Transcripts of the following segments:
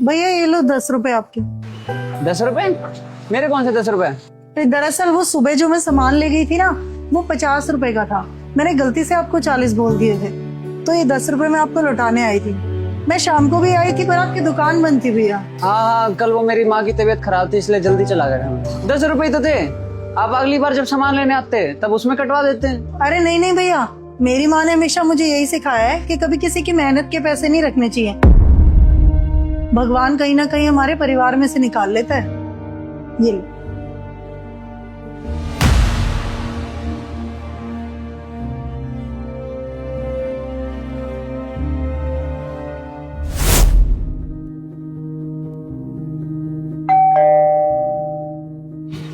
भैया ये लो 10 रुपए आपके। 10 रुपए? मेरे कौन से 10 रुपए? दरअसल वो सुबह जो मैं सामान ले गई थी ना, वो 50 रुपए का था। मैंने गलती से आपको 40 बोल दिए थे, तो ये 10 रुपए मैं आपको लौटाने आई थी। मैं शाम को भी आई थी पर आपकी दुकान बंद थी भैया। हाँ, कल वो मेरी माँ की तबीयत खराब थी इसलिए जल्दी चला गया। 10 रुपए तो थे। आप अगली बार जब सामान लेने आते तब उसमें कटवा देते। अरे नहीं नहीं भैया, मेरी माँ ने हमेशा मुझे यही सिखाया है कि कभी किसी की मेहनत के पैसे नहीं रखने चाहिए। भगवान कहीं ना कहीं हमारे परिवार में से निकाल लेता है। ये लो।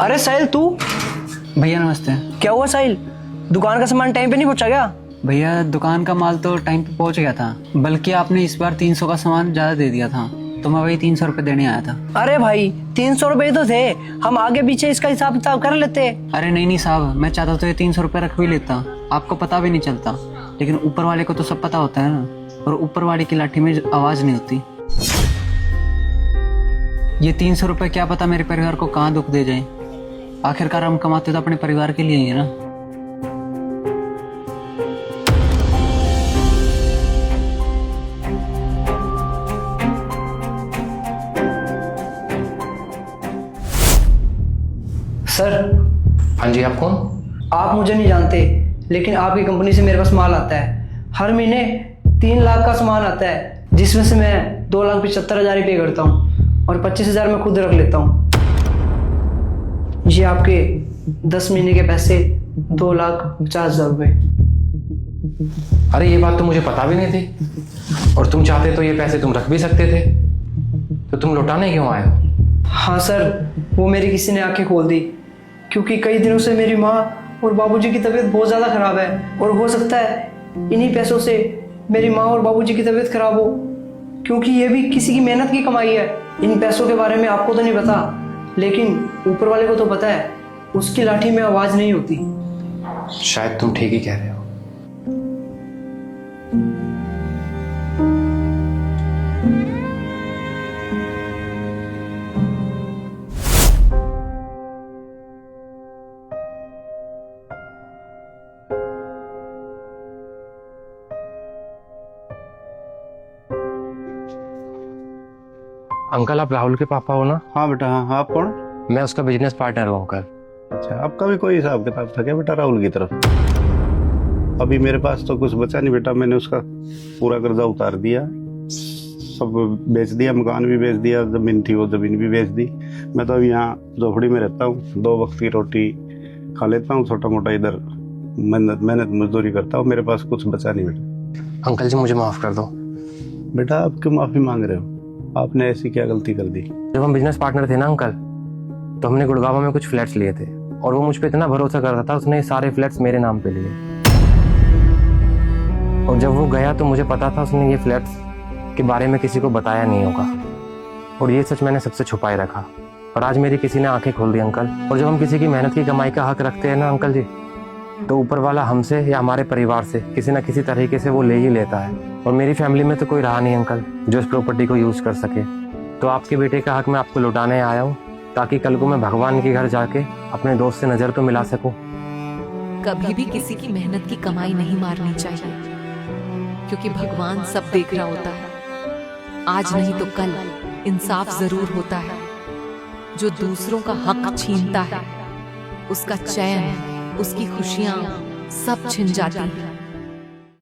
अरे साहिल तू। भैया नमस्ते। क्या हुआ साहिल, दुकान का सामान टाइम पे नहीं पहुंचा क्या? भैया दुकान का माल तो टाइम पे पहुंच गया था, बल्कि आपने इस बार 300 का सामान ज्यादा दे दिया था, तो मैं वही 300 रुपए देने आया था। अरे भाई 300 रुपए तो थे, हम आगे पीछे इसका हिसाब किताब कर लेते। अरे नहीं साहब, मैं चाहता तो ये 300 रुपए रख भी लेता, आपको पता भी नहीं चलता, लेकिन ऊपर वाले को तो सब पता होता है ना, और ऊपर वाले की लाठी में आवाज नहीं होती। ये 300 रुपए क्या पता मेरे परिवार को कहाँ दुख दे जाए। आखिरकार हम कमाते तो अपने परिवार के लिए ही है ना। सर। हाँ जी, आप कौन? आप मुझे नहीं जानते, लेकिन आपकी कंपनी से मेरे पास माल आता है। हर महीने 3 लाख का सामान आता है, जिसमें से मैं 2,75,000 पे करता हूँ और 25,000 मैं खुद रख लेता हूँ। ये आपके 10 महीने के पैसे 2,50,000 रुपये। अरे ये बात तो मुझे पता भी नहीं थी, और तुम चाहते तो ये पैसे तुम रख भी सकते थे, तो तुम लौटाने क्यों आए हो? हाँ सर, वो मेरी किसी ने आंखें खोल दी, क्योंकि कई दिनों से मेरी माँ और बाबूजी की तबीयत बहुत ज़्यादा खराब है, और हो सकता है इन्हीं पैसों से मेरी माँ और बाबूजी की तबीयत खराब हो, क्योंकि ये भी किसी की मेहनत की कमाई है। इन पैसों के बारे में आपको तो नहीं पता, लेकिन ऊपर वाले को तो पता है, उसकी लाठी में आवाज नहीं होती। शायद तुम ठीक ही कह रहे हो। अंकल, आप राहुल के पापा हो ना? हाँ बेटा, हाँ। आप कौन? मैं उसका बिजनेस पार्टनर हूँ अंकल। अच्छा, आपका भी कोई हिसाब किताब था क्या बेटा राहुल की तरफ? अभी मेरे पास तो कुछ बचा नहीं बेटा, मैंने उसका पूरा कर्जा उतार दिया, सब बेच दिया, मकान भी बेच दिया, जमीन थी वो जमीन भी बेच दी। मैं तो अभी यहाँ झोपड़ी में रहता हूँ, 2 वक्त की रोटी खा लेता हूँ, छोटा मोटा इधर मेहनत मजदूरी करता हूँ। मेरे पास कुछ बचा नहीं बेटा। अंकल जी, मुझे माफ कर दो। बेटा आप क्यों माफी मांग रहे हो? आपने ऐसी क्या गलती कर दी? जब हम बिजनेस पार्टनर थे ना अंकल, तो हमने गुड़गांव में कुछ फ्लैट्स लिए थे, और वो मुझ पे इतना भरोसा करता था, उसने सारे फ्लैट्स मेरे नाम पे लिए। और जब वो गया तो मुझे पता था उसने ये फ्लैट्स के बारे में किसी को बताया नहीं होगा, और ये सच मैंने सबसे छुपाए रखा, और आज मेरी किसी ने आंखें खोल दी अंकल। और जब हम किसी की मेहनत की कमाई का हक रखते हैं ना अंकल जी, तो ऊपर वाला हमसे या हमारे परिवार से किसी न किसी तरीके से वो ले ही लेता है। और मेरी फैमिली में तो कोई रहा नहीं अंकल जो इस प्रॉपर्टी को यूज कर सके, तो आपके बेटे का हक मैं आपको लौटाने आया हूँ, ताकि कल को मैं भगवान के घर जाके अपने दोस्त से नजर तो मिला सकूं। कभी भी किसी की मेहनत की कमाई नहीं मारनी चाहिए, क्योंकि भगवान सब देख रहा होता है। आज नहीं तो कल इंसाफ जरूर होता है। जो दूसरों का हक छीनता है, उसका चैन, उसकी खुशियां सब छिन जाती हैं।